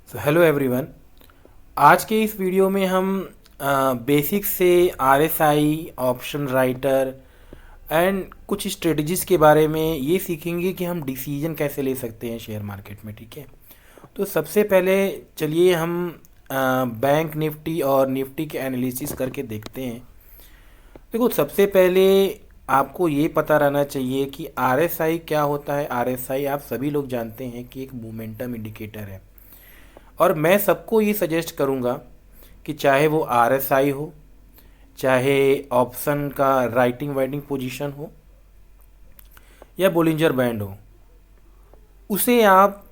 So hello everyone. आज के इस वीडियो में हम बेसिक से आरएसआई ऑप्शन राइटर एंड कुछ स्ट्रेटजीज के बारे में ये सीखेंगे कि हम डिसीजन कैसे ले सकते हैं शेयर मार्केट में। ठीक है, तो सबसे पहले चलिए हम बैंक निफ्टी और निफ्टी के एनालिसिस करके देखते हैं। देखो, सबसे पहले आपको ये पता रहना चाहिए कि आरएसआई क्या होता है। आरएसआई आप सभी लोग जानते हैं कि एक मोमेंटम इंडिकेटर है, और मैं सबको ये सजेस्ट करूँगा कि चाहे वो आरएसआई हो, चाहे ऑप्शन का राइटिंग वाइटिंग पोजीशन हो, या बोलिंजर बैंड हो, उसे आप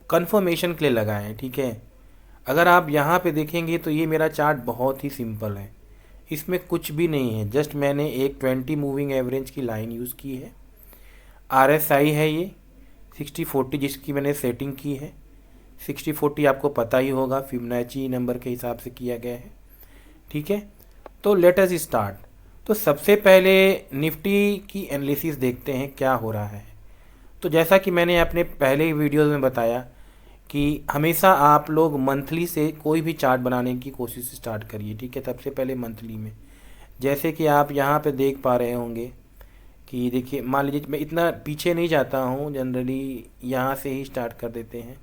कंफर्मेशन के लिए लगाएं। ठीक है, अगर आप यहाँ पे देखेंगे तो ये मेरा चार्ट बहुत ही सिंपल है, इसमें कुछ भी नहीं है। जस्ट मैंने एक 20 मूविंग एवरेज की लाइन यूज़ की है। आरएसआई है ये 60-40 जिसकी मैंने सेटिंग की है। 60-40 आपको पता ही होगा, फिबोनाची नंबर के हिसाब से किया गया है। ठीक है, तो लेट अस स्टार्ट। तो सबसे पहले निफ्टी की एनालिसिस देखते हैं क्या हो रहा है। तो जैसा कि मैंने अपने पहले वीडियोस में बताया कि हमेशा आप लोग मंथली से कोई भी चार्ट बनाने की कोशिश स्टार्ट करिए। ठीक है, सबसे पहले मंथली में, जैसे कि आप यहाँ पे देख पा रहे होंगे कि देखिए, मान लीजिए मैं इतना पीछे नहीं जाता हूँ, जनरली यहाँ से ही स्टार्ट कर देते हैं।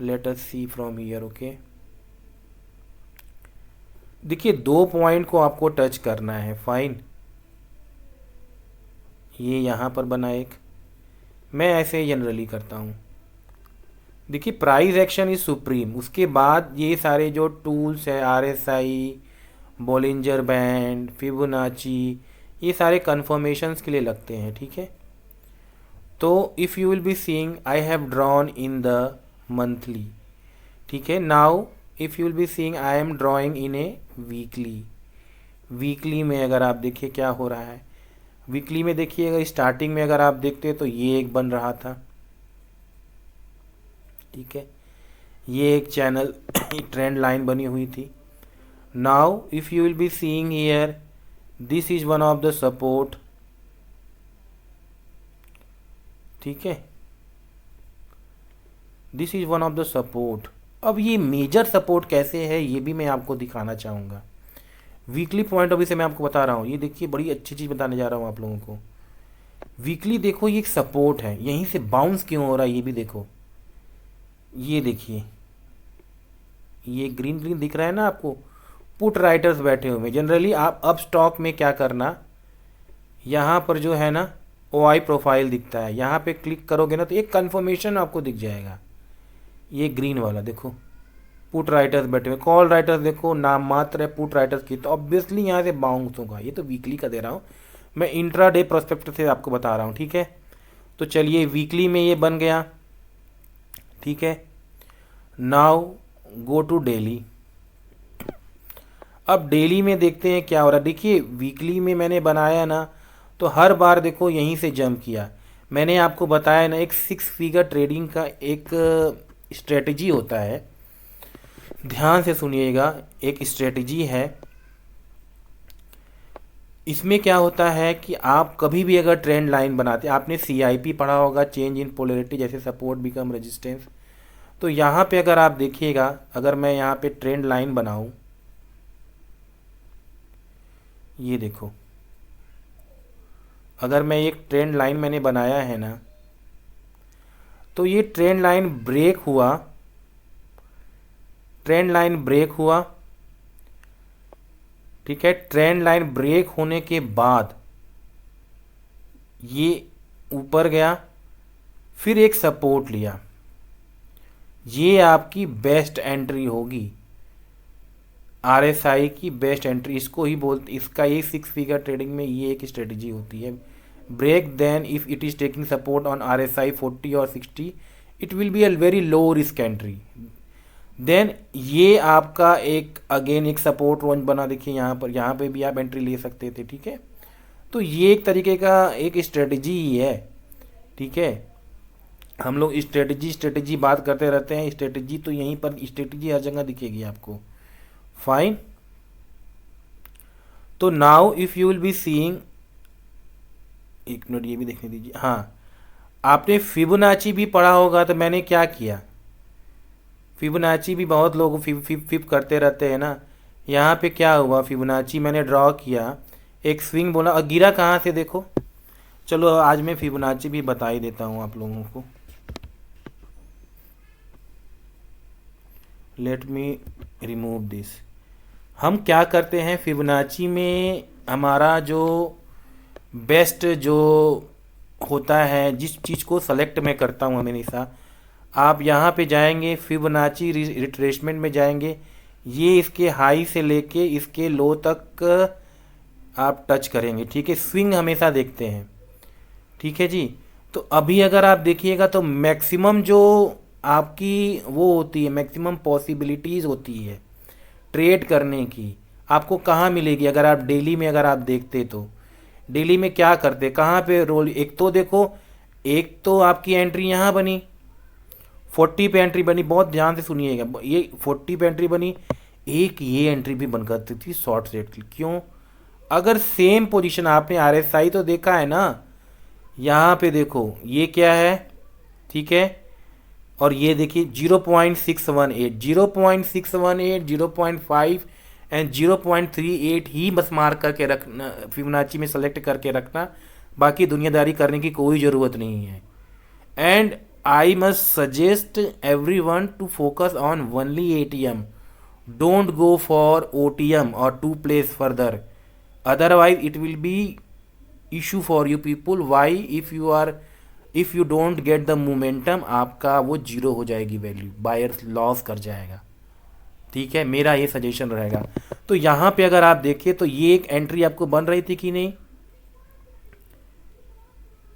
Let us see from here. Okay, देखिए 2 पॉइंट को आपको टच करना है। फाइन, ये यहाँ पर बना एक, मैं ऐसे ही जनरली करता हूँ। देखिए प्राइस एक्शन इज सुप्रीम, उसके बाद ये सारे जो टूल्स है आरएसआई, बोलिंजर बैंड, फिबोनाची, ये सारे कन्फर्मेशंस के लिए लगते हैं। ठीक है, तो if you will be seeing I have drawn in the monthly. ठीक है, now if you will be seeing I am drawing in A weekly. Weekly में अगर आप देखिए क्या हो रहा है, वीकली में देखिए अगर स्टार्टिंग में अगर आप देखते तो ये एक बन रहा था। ठीक है, ये एक चैनल ट्रेंड लाइन बनी हुई थी। Now if you will be seeing here, this is one of the support. ठीक है, this is one of the support. अब ये मेजर सपोर्ट कैसे है ये भी मैं आपको दिखाना चाहूँगा। वीकली पॉइंट ऑफ व्यू से मैं आपको बता रहा हूँ। ये देखिए, बड़ी अच्छी चीज़ बताने जा रहा हूँ आप लोगों को। वीकली देखो, ये एक सपोर्ट है, यहीं से बाउंस क्यों हो रहा है ये भी देखो। ये देखिए, ये ग्रीन ग्रीन दिख रहा है ना आपको, पुट राइटर्स बैठे हुए हैं। जनरली आप अब स्टॉक में क्या करना, यहाँ पर जो है ना ओ आई प्रोफाइल दिखता है, यहाँ पे क्लिक करोगे ना तो एक कंफर्मेशन आपको दिख जाएगा। ये ग्रीन वाला देखो, पुट राइटर्स बैठे हुए। कॉल राइटर्स देखो नाम मात्र है, पुट राइटर्स की, तो ऑब्वियसली यहाँ से बाउंस होगा। ये तो वीकली का दे रहा हूँ मैं, इंट्रा डे प्रोस्पेक्ट से आपको बता रहा हूँ। ठीक है, तो चलिए वीकली में ये बन गया। ठीक है, नाउ गो टू डेली। अब डेली में देखते हैं क्या हो रहा है। देखिए वीकली में मैंने बनाया ना, तो हर बार देखो यहीं से जंप किया। मैंने आपको बताया ना, एक 6 फिगर ट्रेडिंग का एक स्ट्रेटजी होता है, ध्यान से सुनिएगा। एक स्ट्रेटजी है, इसमें क्या होता है कि आप कभी भी अगर ट्रेंड लाइन बनाते, आपने सीआईपी पढ़ा होगा, चेंज इन पोलैरिटी, जैसे सपोर्ट बिकम रेजिस्टेंस। तो यहाँ पे अगर आप देखिएगा, अगर मैं यहाँ पे ट्रेंड लाइन बनाऊं, ये देखो, अगर मैं एक ट्रेंड लाइन मैंने बनाया है ना, तो ये ट्रेंड लाइन ब्रेक हुआ, ट्रेंड लाइन ब्रेक हुआ। ठीक है, ट्रेंड लाइन ब्रेक होने के बाद ये ऊपर गया, फिर एक सपोर्ट लिया। ये आपकी बेस्ट एंट्री होगी, आरएसआई की बेस्ट एंट्री इसको ही बोलते। इसका ये 6 फिगर ट्रेडिंग में ये एक स्ट्रेटजी होती है। Break then if it is taking support on RSI 40 और 60, it will be a very low risk entry. Then ये आपका एक अगेन एक सपोर्ट रेंज बना। देखिए यहाँ पर, यहाँ पे भी आप एंट्री ले सकते थे। ठीक है, तो ये एक तरीके का एक स्ट्रेटजी ही है। ठीक है, हम लोग स्ट्रेटजी बात करते रहते हैं, स्ट्रेटजी तो यहीं पर, स्ट्रेटजी हर जगह दिखेगी आपको। फाइन, तो now if you will be seeing, एक मिनट ये भी देखने दीजिए। हाँ, आपने फिबोनाची भी पढ़ा होगा, तो मैंने क्या किया, फिबोनाची भी बहुत लोग फिप करते रहते हैं ना। यहाँ पे क्या हुआ, फिबोनाची मैंने ड्रॉ किया, एक स्विंग बोला और गिरा कहाँ से देखो। चलो आज मैं फिबोनाची भी बता ही देता हूँ आप लोगों को। Let me remove this. हम क्या करते हैं फिबोनाची में, हमारा जो बेस्ट जो होता है, जिस चीज़ को सेलेक्ट मैं करता हूँ हमेशा, आप यहाँ पे जाएंगे फिबोनाची रिट्रेसमेंट में जाएंगे, ये इसके हाई से लेके इसके लो तक आप टच करेंगे, ठीक है। स्विंग हमेशा देखते हैं, ठीक है जी। तो अभी अगर आप देखिएगा तो मैक्सिमम जो आपकी वो होती है, मैक्सिमम पॉसिबिलिटीज़ होती है ट्रेड करने की, आपको कहाँ मिलेगी अगर आप डेली में अगर आप देखते तो। डेली में क्या करते, कहाँ पे रोल, एक तो देखो, एक तो आपकी एंट्री यहाँ बनी 40 पे एंट्री बनी, बहुत ध्यान से सुनिएगा, ये 40 पे एंट्री बनी, एक ये एंट्री भी बन करती थी शॉर्ट सेट की। क्यों? अगर सेम पोजीशन आपने आरएसआई तो देखा है ना, यहाँ पे देखो ये क्या है, ठीक है, और ये देखिए 0.618 0.618 0.5 एंड 0.38 ही बस मार करके रखना, फिबोनाची में सेलेक्ट करके रखना, बाकी दुनियादारी करने की कोई ज़रूरत नहीं है। And I must suggest everyone to focus on only ATM, don't go for OTM और to place further, otherwise it will be issue for you people। why? if you don't get the momentum, आपका वो zero हो जाएगी value, buyer loss कर जाएगा, ठीक है। मेरा ये सजेशन रहेगा। तो यहाँ पे अगर आप देखिए तो ये एक एंट्री आपको बन रही थी कि नहीं,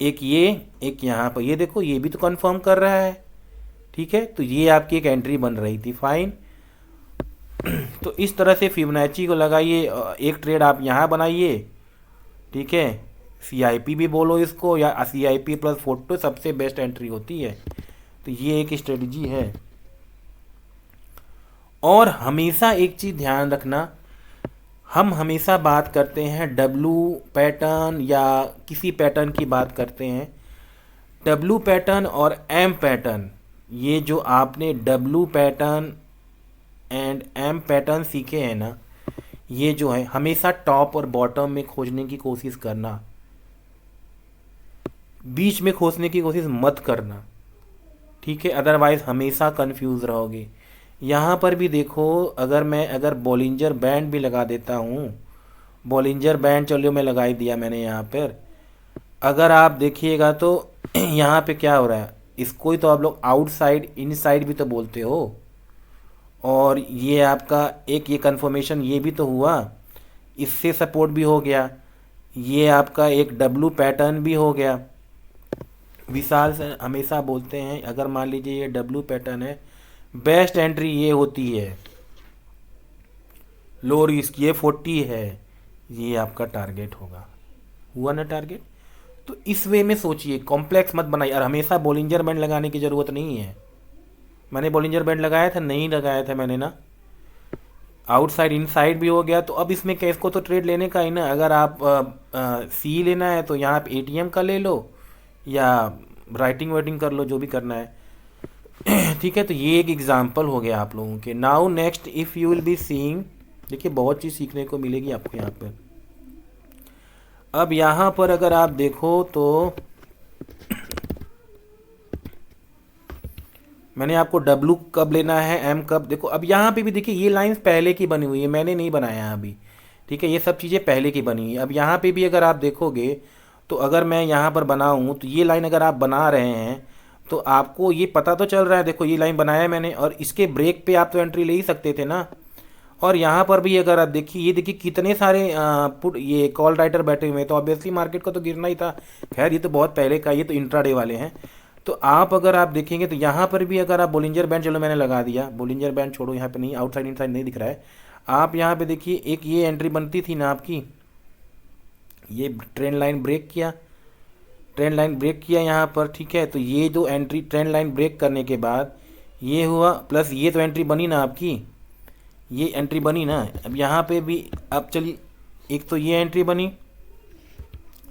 एक ये, एक यहाँ पर, ये देखो ये भी तो कंफर्म कर रहा है, ठीक है। तो ये आपकी एक एंट्री बन रही थी, फाइन। तो इस तरह से फिबोनाची को लगाइए, एक ट्रेड आप यहाँ बनाइए, ठीक है। सीआईपी भी बोलो इसको, या सीआईपी प्लस फोटो सबसे बेस्ट एंट्री होती है। तो ये एक स्ट्रेटजी है। और हमेशा एक चीज़ ध्यान रखना, हम हमेशा बात करते हैं डब्लू पैटर्न या किसी पैटर्न की बात करते हैं, डब्लू पैटर्न और एम पैटर्न, ये जो आपने W pattern and M pattern सीखे हैं ना, ये जो है हमेशा टॉप और बॉटम में खोजने की कोशिश करना, बीच में खोजने की कोशिश मत करना, ठीक है। अदरवाइज हमेशा कंफ्यूज रहोगे। यहाँ पर भी देखो, अगर बॉलिंजर बैंड भी लगा देता हूँ, बॉलिंजर बैंड चलो मैं लगा ही दिया मैंने यहाँ पर, अगर आप देखिएगा तो यहाँ पे क्या हो रहा है, इसको ही तो आप लोग आउटसाइड इनसाइड भी तो बोलते हो। और ये आपका एक ये कंफर्मेशन ये भी तो हुआ, इससे सपोर्ट भी हो गया, ये आपका एक डब्लू पैटर्न भी हो गया। विशाल से हमेशा बोलते हैं, अगर मान लीजिए ये डब्लू पैटर्न है, बेस्ट एंट्री ये होती है, लो रिस्क ये 40 है, ये आपका टारगेट होगा। हुआ ना टारगेट? तो इस वे में सोचिए, कॉम्प्लेक्स मत बनाइए। और हमेशा बॉलिंजर बैंड लगाने की ज़रूरत नहीं है। मैंने बॉलिंजर बैंड लगाया था, नहीं लगाया था मैंने ना, आउटसाइड इनसाइड भी हो गया। तो अब इसमें कैस को तो ट्रेड लेने का ही ना, अगर आप सी लेना है तो यहाँ पे एटीएम का ले लो या राइटिंग वाइटिंग कर लो, जो भी करना है, ठीक है। तो ये एक एग्जांपल हो गया आप लोगों के। Now next if you will be seeing, देखिए बहुत चीज़ सीखने को मिलेगी आपको यहाँ पर। अब यहाँ पर अगर आप देखो तो मैंने आपको डब्लू कब लेना है, एम कब, देखो अब यहाँ पे भी देखिए ये लाइंस पहले की बनी हुई है, मैंने नहीं बनाया अभी, ठीक है। ये सब चीज़ें पहले की बनी हुई है। अब यहाँ पे भी अगर आप देखोगे तो अगर मैं यहाँ पर बनाऊँ तो ये लाइन अगर आप बना रहे हैं तो आपको ये पता तो चल रहा है, देखो ये लाइन बनाया मैंने, और इसके ब्रेक पे आप तो एंट्री ले ही सकते थे ना। और यहाँ पर भी अगर आप देखिए, ये देखिए कितने सारे पुट ये कॉल राइटर बैठे हुए हैं, तो ऑब्वियसली मार्केट को तो गिरना ही था। खैर ये तो बहुत पहले का, ये तो इंट्राडे वाले हैं। तो आप अगर आप देखेंगे तो यहाँ पर भी अगर आप बॉलिंजर बैंड, चलो मैंने लगा दिया, बॉलिंजर बैंड छोड़ो, यहाँ पे नहीं, आउटसाइड इनसाइड नहीं दिख रहा है। आप यहाँ पे देखिए एक ये एंट्री बनती थी ना आपकी, ये ट्रेंड लाइन ब्रेक किया, ट्रेंड लाइन ब्रेक किया यहाँ पर, ठीक है। तो ये जो एंट्री ट्रेंड लाइन ब्रेक करने के बाद ये हुआ, प्लस ये तो एंट्री बनी ना आपकी, ये एंट्री बनी ना। अब यहाँ पे भी अब चलिए, एक तो ये एंट्री बनी,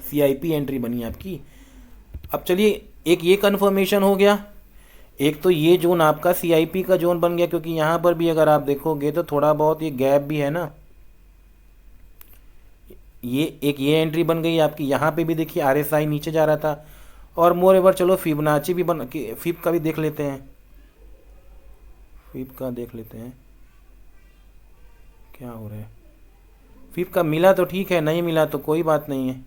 सीआईपी एंट्री बनी आपकी। अब चलिए एक ये कन्फर्मेशन हो गया, एक तो ये जोन आपका सीआईपी का जोन बन गया, क्योंकि यहाँ पर भी अगर आप देखोगे तो थोड़ा बहुत ये गैप भी है ना। ये एंट्री बन गई आपकी। यहाँ पे भी देखिए आरएसआई नीचे जा रहा था। और मोर एवर चलो फिबोनाची भी फिब का भी देख लेते हैं। फिब का देख लेते हैं क्या हो रहा है। फिब का मिला तो ठीक है, नहीं मिला तो कोई बात नहीं है।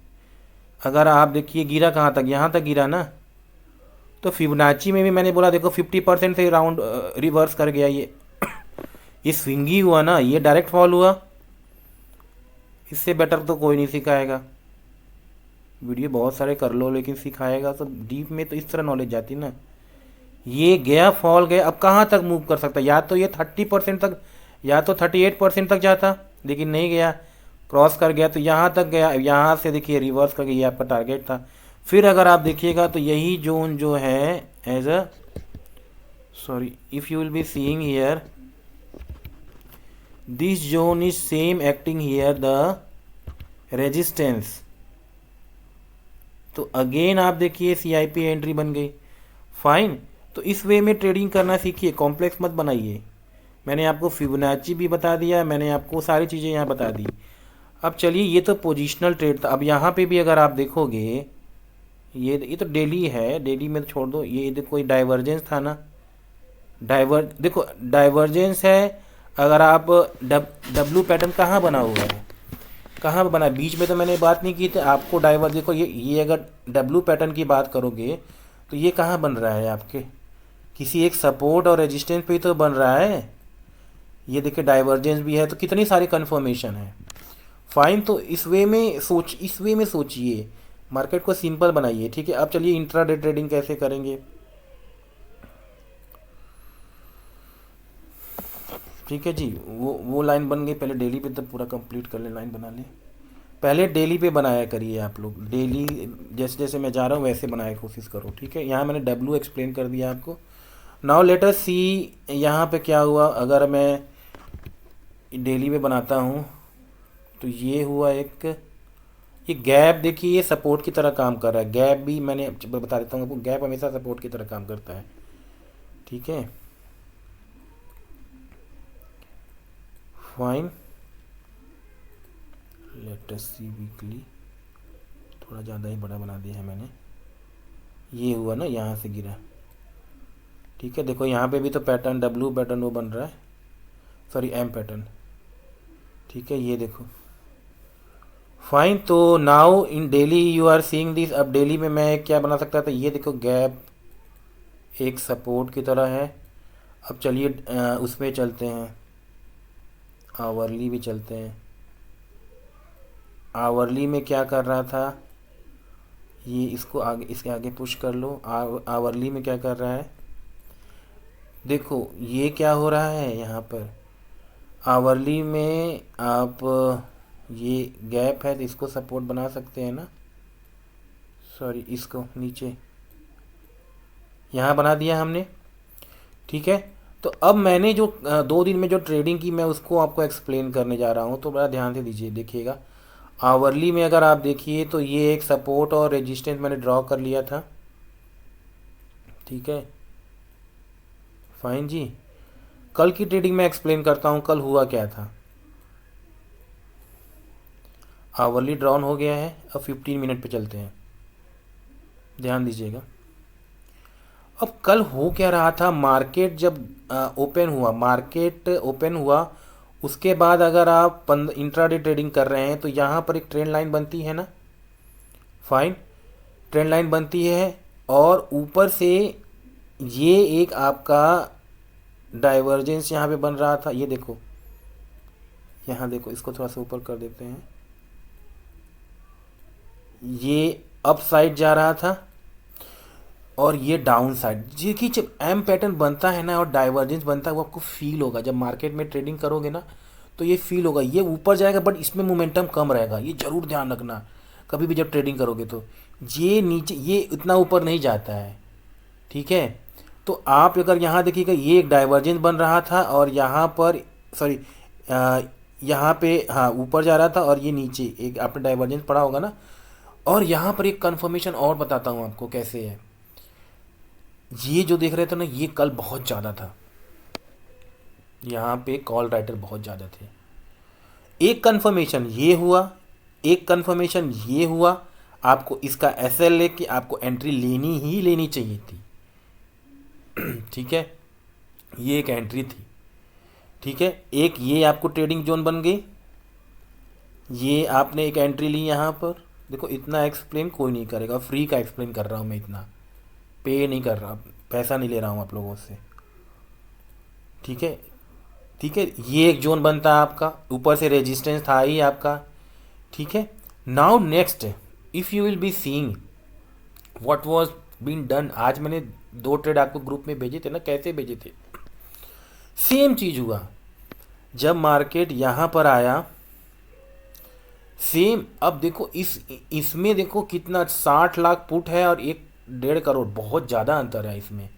अगर आप देखिए गिरा कहाँ तक, यहाँ तक गिरा ना। तो फिबोनाची में भी मैंने बोला देखो 50% से राउंड रिवर्स कर गया ये स्विंगी हुआ ना, ये डायरेक्ट फॉल हुआ। इससे बेटर तो कोई नहीं सिखाएगा। वीडियो बहुत सारे कर लो लेकिन सिखाएगा तो डीप में तो इस तरह नॉलेज जाती ना। ये गया फॉल गया, अब कहाँ तक मूव कर सकता, या तो ये 30% तक या तो 38% तक जाता, लेकिन नहीं गया, क्रॉस कर गया तो यहाँ तक गया। यहाँ से देखिए रिवर्स करके ये आपका टारगेट था। फिर अगर आप देखिएगा तो यही जोन जो है as a sorry if you will be seeing here this zone is same acting here the resistance. तो अगेन आप देखिए सीआईपी एंट्री बन गई। फाइन। तो इस वे में ट्रेडिंग करना सीखिए, कॉम्प्लेक्स मत बनाइए। मैंने आपको फिबोनाची भी बता दिया, मैंने आपको सारी चीज़ें यहाँ बता दी। अब चलिए, ये तो पोजिशनल ट्रेड था। अब यहाँ पे भी अगर आप देखोगे ये तो डेली है, डेली में तो छोड़ दो। ये देखो कोई डाइवर्जेंस था ना, देखो डाइवर्जेंस है। अगर आप डब्लू पैटर्न कहाँ बना हुआ है, कहाँ पे बना, बीच में तो मैंने बात नहीं की थी आपको। डाइवर देखो ये अगर डब्लू पैटर्न की बात करोगे तो ये कहाँ बन रहा है आपके, किसी एक सपोर्ट और रेजिस्टेंस पे ही तो बन रहा है। ये देखिए डाइवर्जेंस भी है, तो कितनी सारी कन्फर्मेशन है। फाइन। तो इस वे में सोचिए, मार्केट को सिंपल बनाइए। ठीक है, अब चलिए इंट्राडे ट्रेडिंग कैसे करेंगे। ठीक है जी, वो लाइन बन गई। पहले डेली पे तो पूरा कंप्लीट कर ले, लाइन बना ले। पहले डेली पे बनाया करिए आप लोग, डेली जैसे जैसे मैं जा रहा हूँ वैसे बनाने की कोशिश करो। ठीक है, यहाँ मैंने डब्लू एक्सप्लेन कर दिया आपको। नाउ लेट अस सी यहाँ पे क्या हुआ। अगर मैं डेली पे बनाता हूँ तो ये हुआ एक, ये गैप देखिए ये सपोर्ट की तरह काम कर रहा है। गैप भी मैंने बता देता हूँ आपको, गैप हमेशा सपोर्ट की तरह काम करता है। ठीक है, फाइन। लेट अस सी वीकली, थोड़ा ज़्यादा ही बड़ा बना दिया है मैंने। ये हुआ ना, यहाँ से गिरा। ठीक है, देखो यहाँ पे भी तो पैटर्न डब्लू पैटर्न वो बन रहा है, सॉरी एम पैटर्न। ठीक है, ये देखो। फाइन। तो now in daily you are seeing this. अब डेली में मैं क्या बना सकता था, ये देखो गैप एक सपोर्ट की तरह है। अब चलिए उसमें चलते हैं, आवरली भी चलते हैं। आवरली में क्या कर रहा था, ये इसको आगे, इसके आगे पुश कर लो। आवरली में क्या कर रहा है, देखो ये क्या हो रहा है यहाँ पर। आवरली में आप ये गैप है तो इसको सपोर्ट बना सकते हैं ना, सॉरी इसको नीचे यहाँ बना दिया हमने। ठीक है, तो अब मैंने जो 2 दिन में जो ट्रेडिंग की मैं उसको आपको एक्सप्लेन करने जा रहा हूँ, तो बड़ा ध्यान से दीजिए। देखिएगा आवरली में अगर आप देखिए तो ये एक सपोर्ट और रेजिस्टेंस मैंने ड्रॉ कर लिया था। ठीक है, फाइन जी। कल की ट्रेडिंग में एक्सप्लेन करता हूँ कल हुआ क्या था। आवरली ड्रॉन हो गया है। अब 15 मिनट पे चलते हैं, ध्यान दीजिएगा। अब कल हो क्या रहा था, मार्केट जब मार्केट ओपन हुआ उसके बाद अगर आप इंट्राडे ट्रेडिंग कर रहे हैं तो यहाँ पर एक ट्रेंड लाइन बनती है ना। फाइन, ट्रेंड लाइन बनती है और ऊपर से ये एक आपका डाइवर्जेंस यहाँ पे बन रहा था। ये देखो, यहाँ देखो, इसको थोड़ा सा ऊपर कर देते हैं। ये अप साइड जा रहा था और ये डाउन साइड। देखिए जब एम पैटर्न बनता है ना और डाइवर्जेंस बनता है, वो आपको फील होगा जब मार्केट में ट्रेडिंग करोगे ना, तो ये फील होगा। ये ऊपर जाएगा बट इसमें मोमेंटम कम रहेगा, ये ज़रूर ध्यान रखना कभी भी जब ट्रेडिंग करोगे तो। ये नीचे, ये इतना ऊपर नहीं जाता है। ठीक है, तो आप अगर यहाँ देखिएगा ये एक डाइवर्जेंस बन रहा था और यहाँ पर सॉरी यहाँ पे हाँ ऊपर जा रहा था और ये नीचे एक आपने डाइवर्जेंस पढ़ा होगा ना। और यहाँ पर एक कन्फर्मेशन और बताता हूँ आपको कैसे है। ये जो देख रहे थे ना, ये कल बहुत ज़्यादा था, यहाँ पे कॉल राइटर बहुत ज़्यादा थे। एक कंफर्मेशन ये हुआ, एक कंफर्मेशन ये हुआ, आपको इसका एसएल लेके आपको एंट्री लेनी ही लेनी चाहिए थी। ठीक है, ये एक एंट्री थी। ठीक है, एक ये आपको ट्रेडिंग जोन बन गई, ये आपने एक एंट्री ली यहाँ पर। देखो इतना एक्सप्लेन कोई नहीं करेगा, फ्री का एक्सप्लेन कर रहा हूँ मैं, इतना पे नहीं कर रहा, पैसा नहीं ले रहा हूँ आप लोगों से। ठीक है, ठीक है, ये एक जोन बनता है आपका, ऊपर से रेजिस्टेंस था ही आपका। ठीक है, now next, if you will be seeing what was been done. आज मैंने 2 ट्रेड आपको ग्रुप में भेजे थे ना, कैसे भेजे थे, सेम चीज़ हुआ। जब मार्केट यहाँ पर आया, सेम, अब देखो इसमें देखो कितना, 60 लाख पुट है और 1.5 करोड़, बहुत ज़्यादा अंतर है इसमें।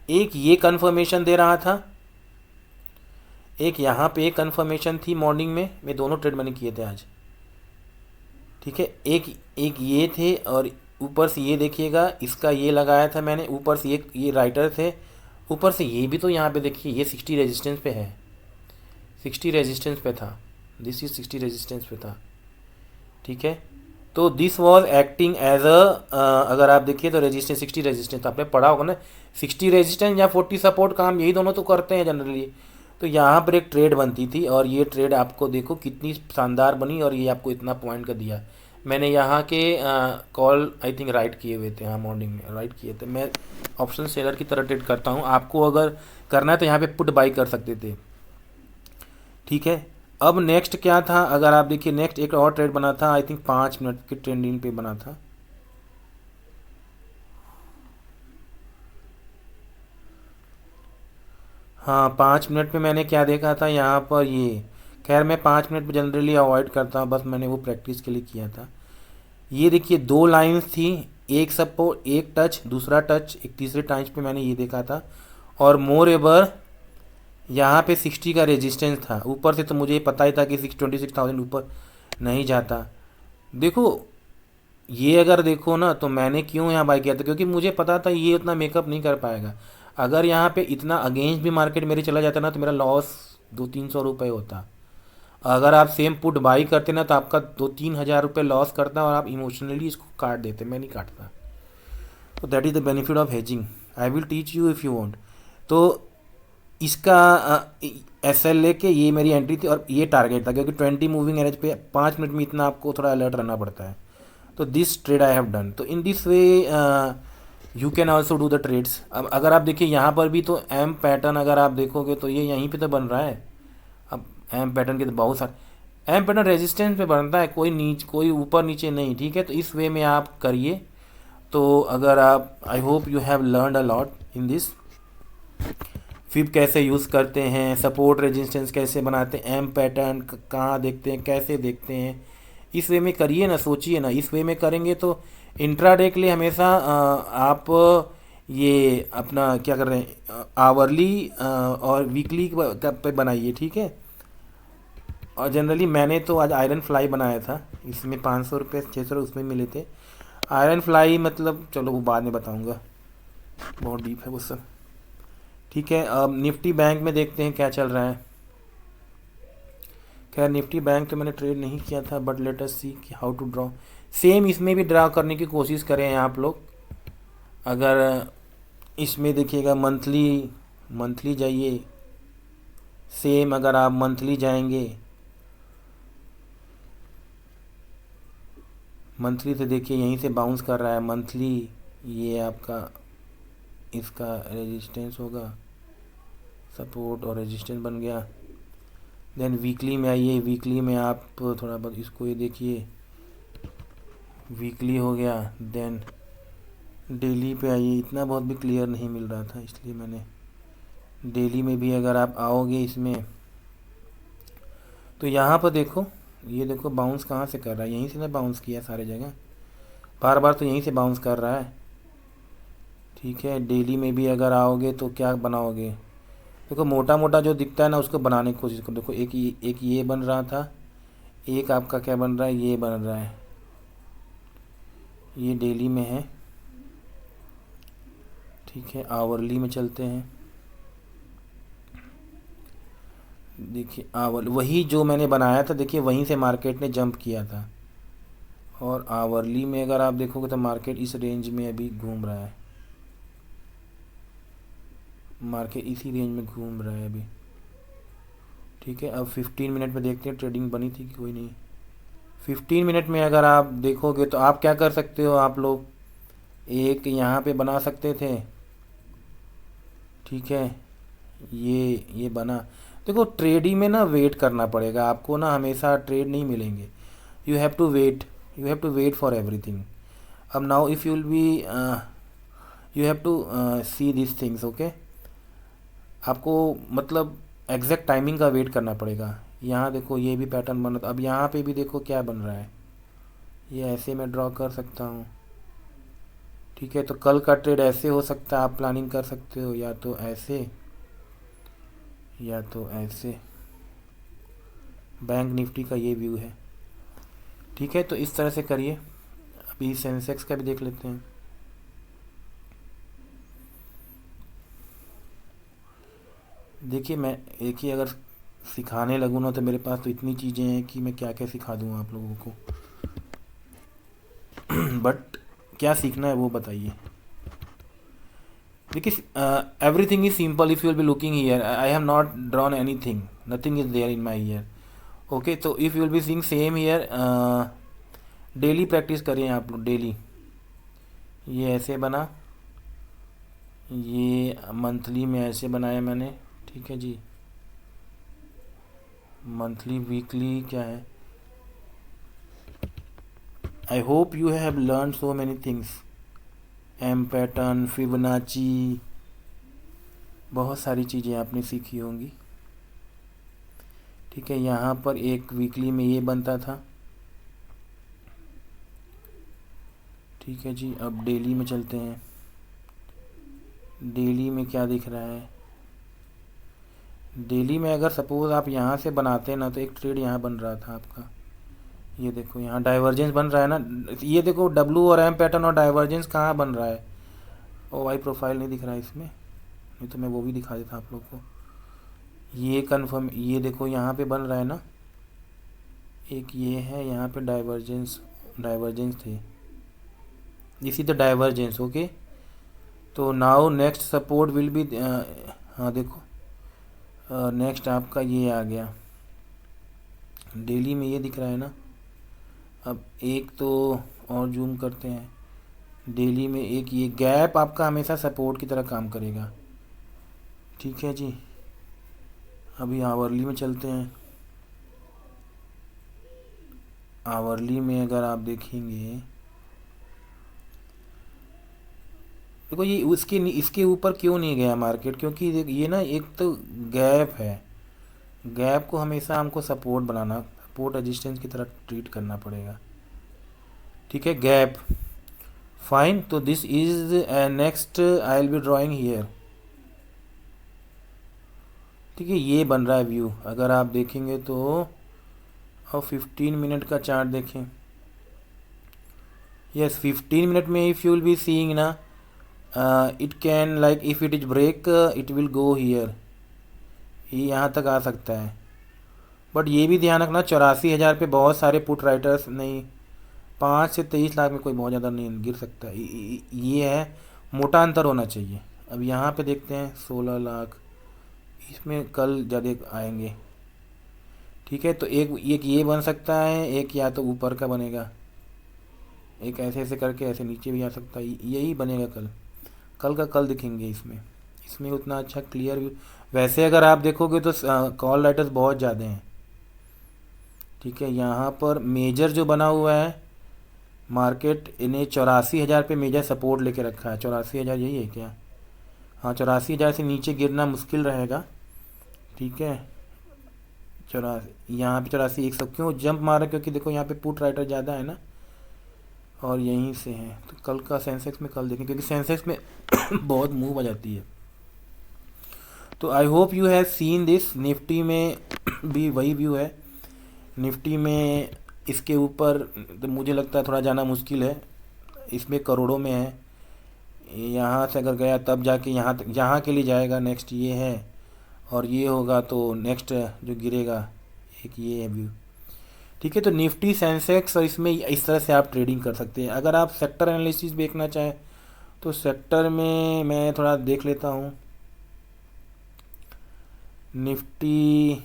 एक ये कंफर्मेशन दे रहा था, एक यहाँ पे एक कंफर्मेशन थी मॉर्निंग में, मैं दोनों ट्रेड मैंने किए थे आज। ठीक है, एक एक ये थे, और ऊपर से ये देखिएगा, इसका ये लगाया था मैंने, ऊपर से एक ये राइटर थे, ऊपर से ये भी तो यहाँ पे देखिए, ये 60 रेजिस्टेंस पे है, 60 रेजिस्टेंस पे था, दिस इज 60 रेजिस्टेंस पे था। ठीक है, तो दिस वॉज एक्टिंग एज अगर आप देखिए तो रेजिस्टेंस, 60 रेजिस्टेंस आपने पढ़ा होगा ना, 60 रेजिस्टेंस या 40 सपोर्ट, काम यही दोनों तो करते हैं जनरली। तो यहाँ पर एक ट्रेड बनती थी, और ये ट्रेड आपको देखो कितनी शानदार बनी, और ये आपको इतना पॉइंट का दिया। मैंने यहाँ के कॉल आई थिंक राइट किए हुए थे, हाँ मॉर्निंग में राइट किए थे। मैं ऑप्शन सेलर की तरह ट्रेड करता हूँ, आपको अगर करना है तो यहाँ पे पुट बाई कर सकते थे। ठीक है, अब नेक्स्ट क्या था, अगर आप देखिए नेक्स्ट एक और ट्रेड बना था, आई थिंक 5 मिनट के ट्रेंडिंग पे बना था। हाँ, 5 मिनट पे मैंने क्या देखा था यहाँ पर, ये खैर मैं 5 मिनट पे जनरली अवॉइड करता हूँ, बस मैंने वो प्रैक्टिस के लिए किया था। ये देखिए 2 लाइंस थी, एक सपोर्ट, एक टच, दूसरा टच, एक तीसरे टाइम पे मैंने ये देखा था। और मोर एवर यहाँ पे 60 का रेजिस्टेंस था, ऊपर से तो मुझे पता ही था कि 26,000 ऊपर नहीं जाता। देखो ये अगर देखो ना, तो मैंने क्यों यहाँ बाई किया था, क्योंकि मुझे पता था ये उतना मेकअप नहीं कर पाएगा। अगर यहाँ पे इतना अगेंस्ट भी मार्केट मेरे चला जाता ना, तो मेरा लॉस 200-300 रुपये होता। अगर आप सेम पुट बाई करते ना, तो आपका 2-3 हज़ार रुपये लॉस करता, और आप इमोशनली इसको काट देते, मैं नहीं काटता। तो that is the benefit of hedging, I will teach you if you want. तो इसका एस एल लेके ये मेरी एंट्री थी, और ये टारगेट था, क्योंकि 20 मूविंग एवरेज पे 5 मिनट में इतना आपको थोड़ा अलर्ट रहना पड़ता है। तो this trade I have done. तो in this way you can also do the trades. अब अगर आप देखिए यहाँ पर भी तो एम पैटर्न अगर आप देखोगे तो ये यहीं पे तो बन रहा है। अब एम पैटर्न के तो बहुत सारे एम पैटर्न रेजिस्टेंस पे बनता है, कोई ऊपर नीचे नहीं। ठीक है, तो इस वे में आप करिए। तो अगर आप, आई hope you have learn a lot in this. Fib कैसे यूज़ करते हैं, सपोर्ट रेजिस्टेंस कैसे बनाते हैं, एम पैटर्न कहाँ देखते हैं, कैसे देखते हैं, इस वे में करिए ना, सोचिए ना। इस वे में करेंगे तो इंट्राडे के लिए हमेशा आप ये अपना क्या कर रहे हैं, आवरली और वीकली पे बनाइए। ठीक है, और जनरली मैंने तो आज आयरन फ्लाई बनाया था, इसमें 500 रुपये 600 उसमें मिले थे। आयरन फ्लाई मतलब चलो वो बाद में बताऊंगा, बहुत डीप है वो सब। ठीक है, अब निफ्टी बैंक में देखते हैं क्या चल रहा है। खैर निफ्टी बैंक तो मैंने ट्रेड नहीं किया था, बट लेट अस सी कि हाउ टू ड्रॉ। सेम इसमें भी ड्रा करने की कोशिश करें आप लोग। अगर इसमें देखिएगा मंथली, मंथली जाइए, सेम अगर आप मंथली जाएंगे, मंथली तो देखिए यहीं से बाउंस कर रहा है मंथली। ये आपका इसका रेजिस्टेंस होगा, सपोर्ट और रेजिस्टेंस बन गया। देन वीकली में आइए, वीकली में आप थोड़ा बहुत इसको ये देखिए, वीकली हो गया। देन डेली पे आइए, इतना बहुत भी क्लियर नहीं मिल रहा था इसलिए मैंने डेली में भी अगर आप आओगे इसमें, तो यहाँ पर देखो, ये देखो बाउंस कहाँ से कर रहा है, यहीं से ना बाउंस किया सारे जगह, बार बार तो यहीं से बाउंस कर रहा है। ठीक है, डेली में भी अगर आओगे तो क्या बनाओगे, देखो मोटा मोटा जो दिखता है ना उसको बनाने की कोशिश करो। देखो एक ये बन रहा था, एक आपका क्या बन रहा है, ये बन रहा है, ये डेली में है। ठीक है, आवरली में चलते हैं। देखिए वही जो मैंने बनाया था, देखिए वहीं से मार्केट ने जंप किया था। और आवरली में अगर आप देखोगे तो मार्केट इस रेंज में अभी घूम रहा है, मार्केट इसी रेंज में घूम रहा है अभी। ठीक है, अब 15 मिनट में देखते हैं ट्रेडिंग बनी थी कि कोई नहीं। 15 मिनट में अगर आप देखोगे तो आप क्या कर सकते हो, आप लोग एक यहाँ पे बना सकते थे। ठीक है, ये बना। देखो ट्रेडिंग में ना वेट करना पड़ेगा आपको, ना हमेशा ट्रेड नहीं मिलेंगे। You have to wait, you have to wait for everything. अब now if you will be, you have to see this things, okay. आपको मतलब एग्जैक्ट टाइमिंग का वेट करना पड़ेगा। यहाँ देखो ये भी पैटर्न बन रहा था, अब यहाँ पे भी देखो क्या बन रहा है। ये ऐसे मैं ड्रॉ कर सकता हूँ। ठीक है, तो कल का ट्रेड ऐसे हो सकता है, आप प्लानिंग कर सकते हो या तो ऐसे या तो ऐसे। बैंक निफ्टी का ये व्यू है। ठीक है, तो इस तरह से करिए। अभी सेंसेक्स का भी देख लेते हैं। देखिए मैं एक ही अगर सिखाने लगूँ ना तो मेरे पास तो इतनी चीज़ें हैं कि मैं क्या क्या सिखा दूँ आप लोगों को। बट क्या सीखना है वो बताइए। देखिए everything is simple if you will be looking here, I have not drawn anything, nothing is there in my ear. Okay, तो if you will be seeing same here, daily practice करें आप लोग डेली। ये ऐसे बना, ये monthly में ऐसे बनाया मैंने। ठीक है जी, मंथली वीकली क्या है। I hope you have learn so many things, M pattern, Fibonacci, बहुत सारी चीज़ें आपने सीखी होंगी। ठीक है, यहाँ पर एक वीकली में ये बनता था। ठीक है जी, अब डेली में चलते हैं। डेली में क्या दिख रहा है। डेली में अगर सपोज़ आप यहाँ से बनाते ना तो एक ट्रेड यहाँ बन रहा था आपका। ये देखो यहाँ डाइवर्जेंस बन रहा है ना, ये देखो डब्लू और एम पैटर्न और डाइवर्जेंस कहाँ बन रहा है। ओ वाई प्रोफाइल नहीं दिख रहा है इसमें, नहीं तो मैं वो भी दिखा देता आप लोग को। ये कन्फर्म, ये देखो यहाँ पे बन रहा है ना, एक ये है यहाँ पे डाइवर्जेंस, डाइवर्जेंस थे, this is the divergence. Okay, तो now next support will be, हाँ देखो नेक्स्ट आपका ये आ गया। डेली में ये दिख रहा है ना। अब एक तो और जूम करते हैं। डेली में एक ये गैप आपका हमेशा सपोर्ट की तरह काम करेगा। ठीक है जी, अभी आवरली में चलते हैं। आवरली में अगर आप देखेंगे, देखो ये उसके इसके ऊपर क्यों नहीं गया मार्केट, क्योंकि ये ना एक तो गैप है, गैप को हमेशा हमको सपोर्ट बनाना, सपोर्ट रेजिस्टेंस की तरह ट्रीट करना पड़ेगा। ठीक है, गैप फाइन, तो this is next I will be drawing here. ठीक है, ये बन रहा है व्यू अगर आप देखेंगे तो। और 15 मिनट का चार्ट देखें। यस 15 मिनट में if you will be seeing ना, it can like if it is break it will go here, ये यहाँ तक आ सकता है। बट ये भी ध्यान रखना 84,000 पे बहुत सारे पुट राइटर्स नहीं, 5 से 23 लाख में कोई बहुत ज़्यादा नहीं गिर सकता। ये है, मोटा अंतर होना चाहिए। अब यहाँ पे देखते हैं 16 लाख, इसमें कल ज़्यादा आएंगे। ठीक है, तो एक ये बन सकता है, एक या तो ऊपर का बनेगा, एक ऐसे ऐसे करके ऐसे नीचे भी आ सकता है, यही बनेगा कल। कल का कल दिखेंगे इसमें, इसमें उतना अच्छा क्लियर भी। वैसे अगर आप देखोगे तो कॉल राइटर्स बहुत ज़्यादा हैं। ठीक है, यहाँ पर मेजर जो बना हुआ है मार्केट, इन्हें 84,000 पे मेजर सपोर्ट लेके रखा है। 84,000 यही है क्या, हाँ 84,000 से नीचे गिरना मुश्किल रहेगा। ठीक है, 84 यहाँ पे 84,100 क्यों जंप मारा, क्योंकि देखो यहाँ पे पुट राइटर ज़्यादा है ना, और यहीं से है। तो कल का सेंसेक्स में कल देखें, क्योंकि सेंसेक्स में बहुत मूव आ जाती है। तो आई hope you have seen this. Nifty में भी वही व्यू है। निफ्टी में इसके ऊपर तो मुझे लगता है थोड़ा जाना मुश्किल है, इसमें करोड़ों में है। यहाँ से अगर गया तब जाके यहाँ के लिए जाएगा, नेक्स्ट ये है, और ये होगा तो नेक्स्ट जो गिरेगा एक ये है व्यू। ठीक है, तो निफ्टी सेंसेक्स और इसमें इस तरह से आप ट्रेडिंग कर सकते हैं। अगर आप सेक्टर एनालिसिस देखना चाहें तो सेक्टर में मैं थोड़ा देख लेता हूँ। निफ्टी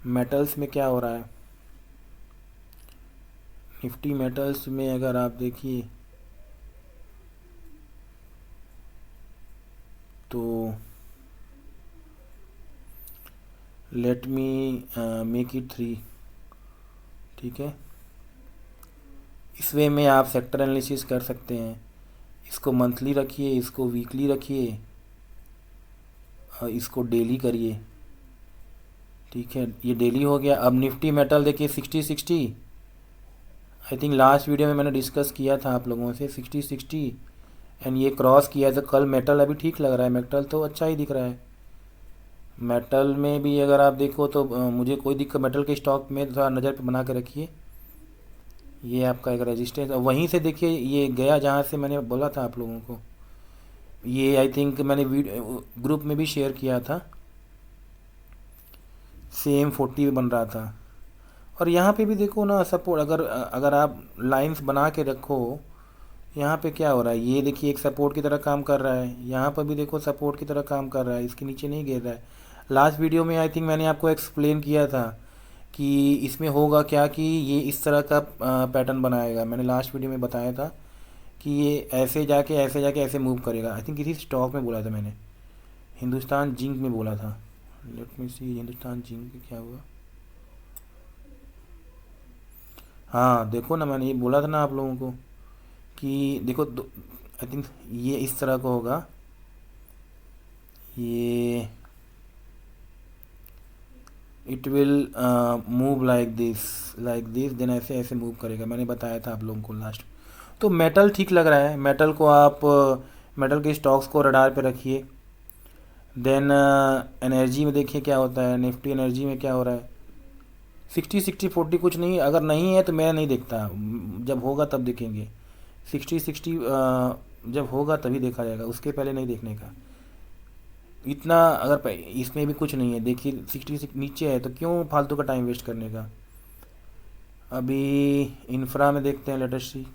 मेटल्स में क्या हो रहा है। निफ्टी मेटल्स में अगर आप देखिए तो लेट मी मेक इट 3। ठीक है, इस वे में आप सेक्टर एनालिसिस कर सकते हैं। इसको मंथली रखिए, इसको वीकली रखिए, इसको डेली करिए। ठीक है, ये डेली हो गया। अब निफ्टी मेटल देखिए 60-60, आई थिंक लास्ट वीडियो में मैंने डिस्कस किया था आप लोगों से 60-60, एंड ये क्रॉस किया तो कल मेटल अभी ठीक लग रहा है, मेटल तो अच्छा ही दिख रहा है। मेटल में भी अगर आप देखो तो मुझे कोई दिक्कत, मेटल के स्टॉक में थोड़ा नज़र पे बना के रखिए। ये आपका एक रेजिस्टेंस, वहीं से देखिए ये गया जहाँ से मैंने बोला था आप लोगों को। ये आई थिंक मैंने ग्रुप में भी शेयर किया था, सेम 40 बन रहा था। और यहाँ पे भी देखो ना सपोर्ट, अगर अगर आप लाइंस बना के रखो, यहाँ पे क्या हो रहा है, ये देखिए एक सपोर्ट की तरह काम कर रहा है। यहाँ पर भी देखो सपोर्ट की तरह काम कर रहा है, इसके नीचे नहीं गिर रहा है। लास्ट वीडियो में आई थिंक मैंने आपको एक्सप्लेन किया था कि इसमें होगा क्या, कि ये इस तरह का पैटर्न बनाएगा। मैंने लास्ट वीडियो में बताया था कि ये ऐसे जाके ऐसे मूव करेगा। आई थिंक किसी स्टॉक में बोला था मैंने, हिंदुस्तान जिंक में बोला था। लेट मी सी, हिंदुस्तान जिंक क्या हुआ। हाँ देखो ना, मैंने ये बोला था ना आप लोगों को कि देखो, आई थिंक ये इस तरह का होगा, ये it will move like this then ऐसे ऐसे मूव करेगा। मैंने बताया था आप लोगों को लास्ट। तो मेटल ठीक लग रहा है, मेटल को आप मेटल के स्टॉक्स को रडार पे रखिए। देन एनर्जी में देखिए क्या होता है, निफ्टी एनर्जी में क्या हो रहा है। 60-60-40 कुछ नहीं, अगर नहीं है तो मैं नहीं देखता, जब होगा तब देखेंगे। 60-60 जब होगा तभी देखा जाएगा, उसके पहले नहीं देखने का। इतना अगर इसमें भी कुछ नहीं है, देखिए 60 नीचे है तो क्यों फालतू का टाइम वेस्ट करने का। अभी इंफ्रा में देखते हैं, लेटेस्ट सी।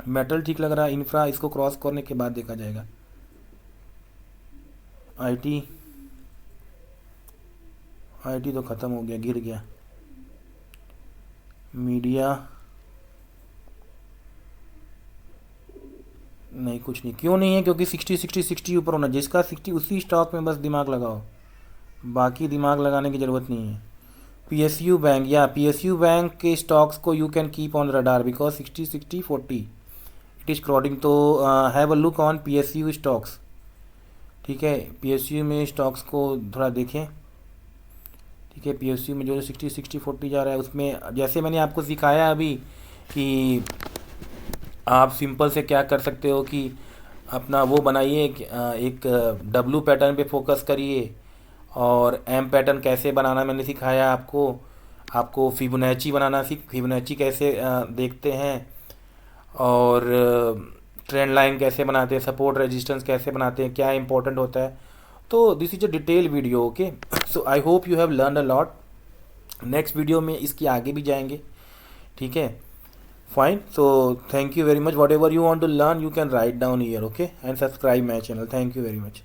मेटल ठीक लग रहा है, इंफ्रा इसको क्रॉस करने के बाद देखा जाएगा। आईटी तो ख़त्म हो गया, गिर गया। मीडिया नहीं, कुछ नहीं। क्यों नहीं है, क्योंकि 60-60-60 ऊपर होना, जिसका 60 उसी स्टॉक में बस दिमाग लगाओ, बाकी दिमाग लगाने की ज़रूरत नहीं है। पीएसयू बैंक, या पीएसयू बैंक के स्टॉक्स को you can keep on radar because 60-60-40 it is crowding. तो have a look on PSU stocks. ठीक है, पीएसयू में स्टॉक्स को थोड़ा देखें। ठीक है, पीएसयू में जो 60-60-40 जा रहा है, उसमें जैसे मैंने आपको सिखाया अभी कि आप सिंपल से क्या कर सकते हो कि अपना वो बनाइए, एक डब्लू पैटर्न पे फोकस करिए, और एम पैटर्न कैसे बनाना मैंने सिखाया आपको। आपको फिबोनाची बनाना फिबोनाची कैसे देखते हैं, और ट्रेंड लाइन कैसे बनाते हैं, सपोर्ट रेजिस्टेंस कैसे बनाते हैं, क्या इंपॉर्टेंट होता है। तो this is a detail video, okay. So I hope you have learn a lot. Next video में इसकी आगे भी जाएंगे। ठीक है, fine, so thank you very much. Whatever you want to learn you can write down here, okay, and subscribe my channel. Thank you very much.